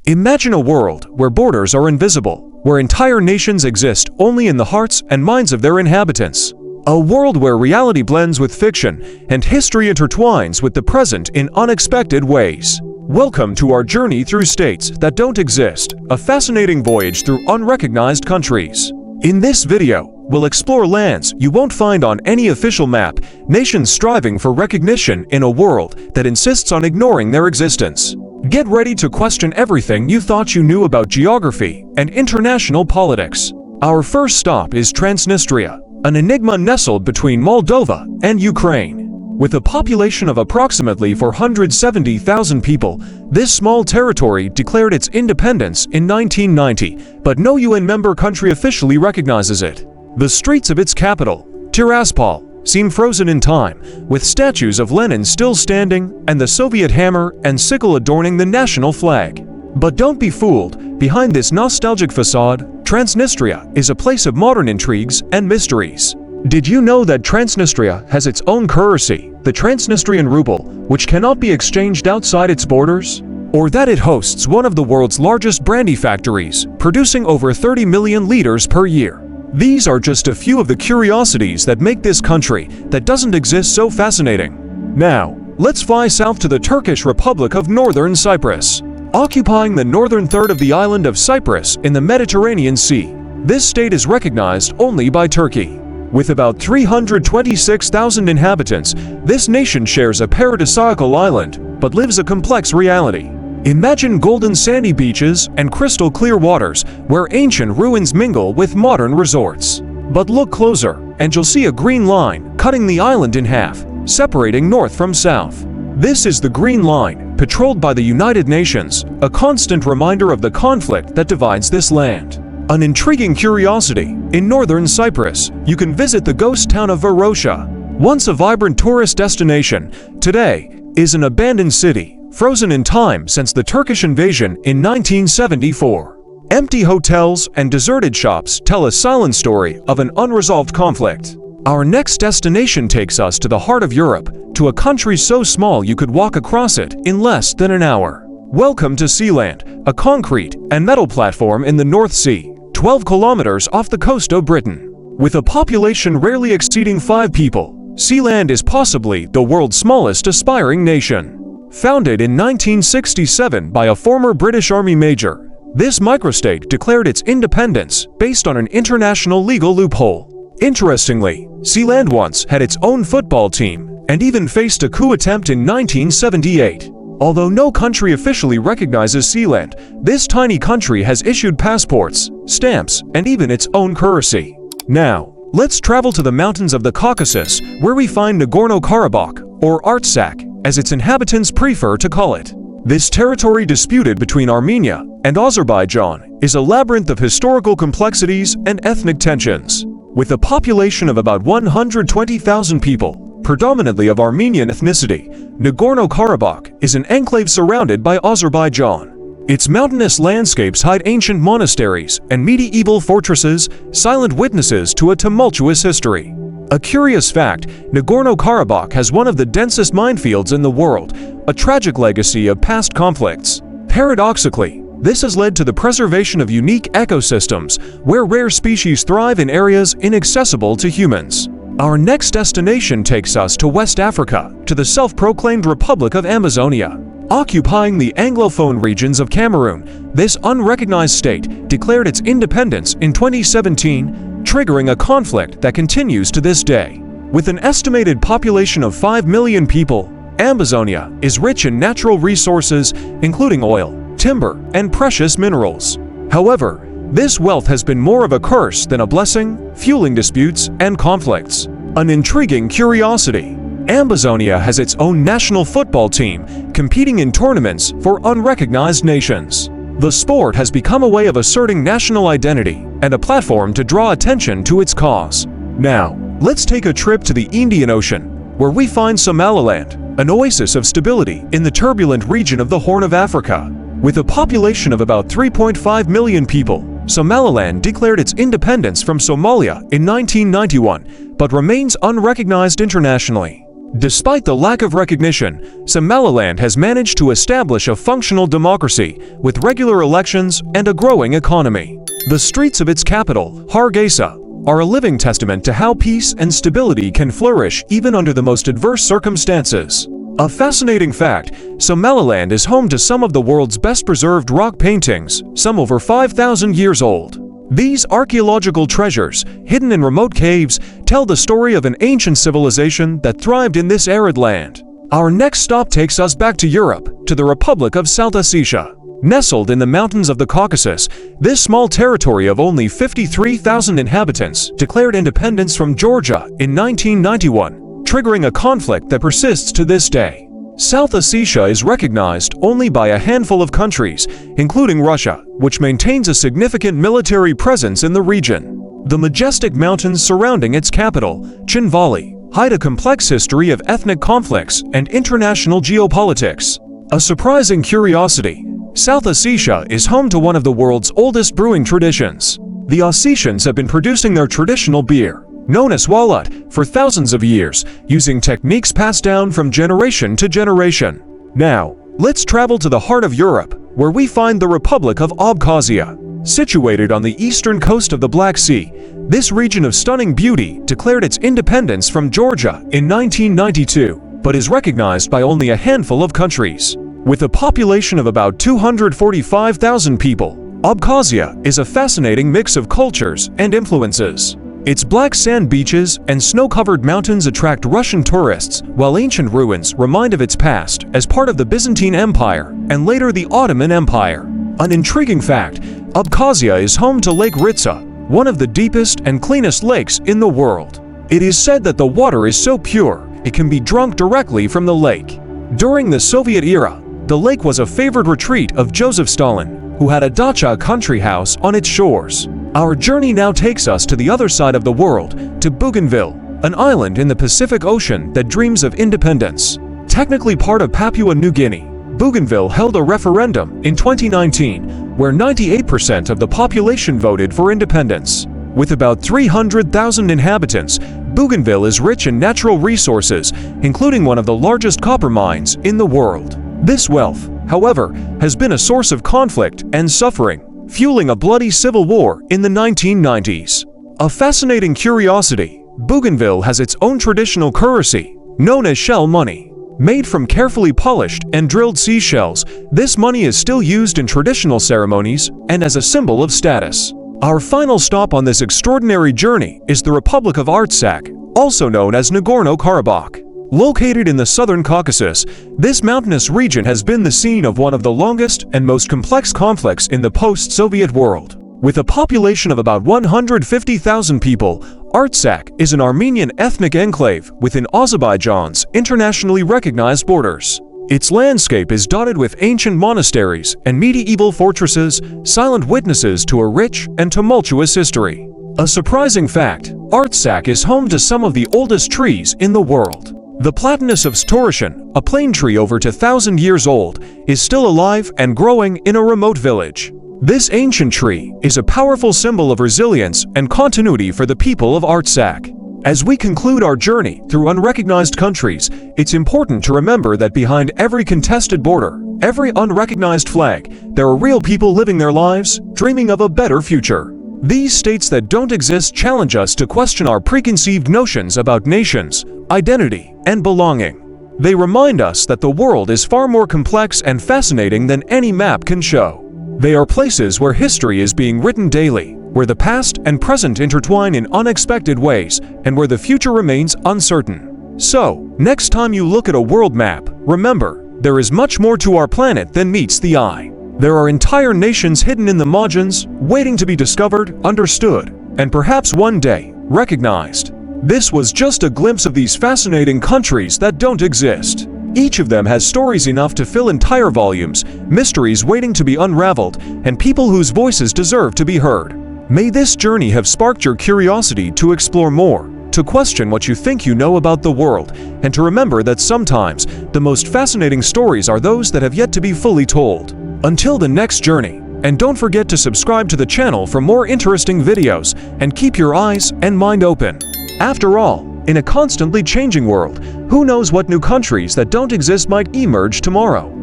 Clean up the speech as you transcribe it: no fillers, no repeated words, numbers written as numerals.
Imagine a world where borders are invisible, where entire nations exist only in the hearts and minds of their inhabitants. A world where reality blends with fiction and history intertwines with the present in unexpected ways. Welcome to our journey through states that don't exist, a fascinating voyage through unrecognized countries. In this video, we'll explore lands you won't find on any official map, nations striving for recognition in a world that insists on ignoring their existence. Get ready to question everything you thought you knew about geography and international politics. Our first stop is Transnistria, an enigma nestled between Moldova and Ukraine. With a population of approximately 470,000 people, this small territory declared its independence in 1990, but no UN member country officially recognizes it. The streets of its capital, Tiraspol, seem frozen in time, with statues of Lenin still standing and the Soviet hammer and sickle adorning the national flag. But don't be fooled, behind this nostalgic facade, Transnistria is a place of modern intrigues and mysteries. Did you know that Transnistria has its own currency, the Transnistrian ruble, which cannot be exchanged outside its borders? Or that it hosts one of the world's largest brandy factories, producing over 30 million liters per year? These are just a few of the curiosities that make this country that doesn't exist so fascinating. Now, let's fly south to the Turkish Republic of Northern Cyprus. Occupying the northern third of the island of Cyprus in the Mediterranean Sea, this state is recognized only by Turkey. With about 326,000 inhabitants, this nation shares a paradisiacal island, but lives a complex reality. Imagine golden sandy beaches and crystal clear waters where ancient ruins mingle with modern resorts. But look closer, and you'll see a green line cutting the island in half, separating north from south. This is the Green Line, patrolled by the United Nations, a constant reminder of the conflict that divides this land. An intriguing curiosity, in northern Cyprus, you can visit the ghost town of Varosha. Once a vibrant tourist destination, today is an abandoned city, frozen in time since the Turkish invasion in 1974. Empty hotels and deserted shops tell a silent story of an unresolved conflict. Our next destination takes us to the heart of Europe, to a country so small you could walk across it in less than an hour. Welcome to Sealand, a concrete and metal platform in the North Sea, 12 kilometers off the coast of Britain. With a population rarely exceeding 5 people, Sealand is possibly the world's smallest aspiring nation. Founded in 1967 by a former British Army major, this microstate declared its independence based on an international legal loophole. Interestingly, Sealand once had its own football team and even faced a coup attempt in 1978. Although no country officially recognizes Sealand, this tiny country has issued passports, stamps, and even its own currency. Now, let's travel to the mountains of the Caucasus, where we find Nagorno-Karabakh, or Artsakh, as its inhabitants prefer to call it. This territory disputed between Armenia and Azerbaijan is a labyrinth of historical complexities and ethnic tensions. With a population of about 120,000 people, predominantly of Armenian ethnicity, Nagorno-Karabakh is an enclave surrounded by Azerbaijan. Its mountainous landscapes hide ancient monasteries and medieval fortresses, silent witnesses to a tumultuous history. A curious fact, Nagorno-Karabakh has one of the densest minefields in the world, a tragic legacy of past conflicts. Paradoxically, this has led to the preservation of unique ecosystems where rare species thrive in areas inaccessible to humans. Our next destination takes us to West Africa, to the self-proclaimed Republic of Amazonia. Occupying the Anglophone regions of Cameroon, this unrecognized state declared its independence in 2017, triggering a conflict that continues to this day. With an estimated population of 5 million people, Amazonia is rich in natural resources, including oil, timber, and precious minerals. However, this wealth has been more of a curse than a blessing, fueling disputes and conflicts. An intriguing curiosity, Amazonia has its own national football team, competing in tournaments for unrecognized nations. The sport has become a way of asserting national identity and a platform to draw attention to its cause. Now, let's take a trip to the Indian Ocean, where we find Somaliland, an oasis of stability in the turbulent region of the Horn of Africa. With a population of about 3.5 million people, Somaliland declared its independence from Somalia in 1991, but remains unrecognized internationally. Despite the lack of recognition, Somaliland has managed to establish a functional democracy with regular elections and a growing economy. The streets of its capital, Hargeisa, are a living testament to how peace and stability can flourish even under the most adverse circumstances. A fascinating fact, Somaliland is home to some of the world's best-preserved rock paintings, some over 5,000 years old. These archaeological treasures, hidden in remote caves, tell the story of an ancient civilization that thrived in this arid land. Our next stop takes us back to Europe, to the Republic of South Ossetia. Nestled in the mountains of the Caucasus, this small territory of only 53,000 inhabitants declared independence from Georgia in 1991, triggering a conflict that persists to this day. South Ossetia is recognized only by a handful of countries, including Russia, which maintains a significant military presence in the region. The majestic mountains surrounding its capital, Chinvali, hide a complex history of ethnic conflicts and international geopolitics. A surprising curiosity, South Ossetia is home to one of the world's oldest brewing traditions. The Ossetians have been producing their traditional beer, known as walnut, for thousands of years, using techniques passed down from generation to generation. Now, let's travel to the heart of Europe, where we find the Republic of Abkhazia. Situated on the eastern coast of the Black Sea, this region of stunning beauty declared its independence from Georgia in 1992, but is recognized by only a handful of countries. With a population of about 245,000 people, Abkhazia is a fascinating mix of cultures and influences. Its black sand beaches and snow-covered mountains attract Russian tourists, while ancient ruins remind of its past as part of the Byzantine Empire and later the Ottoman Empire. An intriguing fact, Abkhazia is home to Lake Ritsa, one of the deepest and cleanest lakes in the world. It is said that the water is so pure, it can be drunk directly from the lake. During the Soviet era, the lake was a favored retreat of Joseph Stalin, who had a dacha country house on its shores. Our journey now takes us to the other side of the world, to Bougainville, an island in the Pacific Ocean that dreams of independence. Technically part of Papua New Guinea, Bougainville held a referendum in 2019, where 98% of the population voted for independence. With about 300,000 inhabitants, Bougainville is rich in natural resources, including one of the largest copper mines in the world. This wealth, however, has been a source of conflict and suffering, fueling a bloody civil war in the 1990s. A fascinating curiosity, Bougainville has its own traditional currency, known as shell money. Made from carefully polished and drilled seashells, this money is still used in traditional ceremonies and as a symbol of status. Our final stop on this extraordinary journey is the Republic of Artsakh, also known as Nagorno-Karabakh. Located in the southern Caucasus, this mountainous region has been the scene of one of the longest and most complex conflicts in the post-Soviet world. With a population of about 150,000 people, Artsakh is an Armenian ethnic enclave within Azerbaijan's internationally recognized borders. Its landscape is dotted with ancient monasteries and medieval fortresses, silent witnesses to a rich and tumultuous history. A surprising fact, Artsakh is home to some of the oldest trees in the world. The Platanus of Storshan, a plane tree over 2,000 years old, is still alive and growing in a remote village. This ancient tree is a powerful symbol of resilience and continuity for the people of Artsakh. As we conclude our journey through unrecognized countries, it's important to remember that behind every contested border, every unrecognized flag, there are real people living their lives, dreaming of a better future. These states that don't exist challenge us to question our preconceived notions about nations, identity, and belonging. They remind us that the world is far more complex and fascinating than any map can show. They are places where history is being written daily, where the past and present intertwine in unexpected ways, and where the future remains uncertain. So, next time you look at a world map, remember, there is much more to our planet than meets the eye. There are entire nations hidden in the margins, waiting to be discovered, understood, and perhaps one day, recognized. This was just a glimpse of these fascinating countries that don't exist. Each of them has stories enough to fill entire volumes, mysteries waiting to be unraveled, and people whose voices deserve to be heard. May this journey have sparked your curiosity to explore more, to question what you think you know about the world, and to remember that sometimes the most fascinating stories are those that have yet to be fully told. Until the next journey, and don't forget to subscribe to the channel for more interesting videos, and keep your eyes and mind open. After all, in a constantly changing world, Who knows what new countries that don't exist might emerge tomorrow?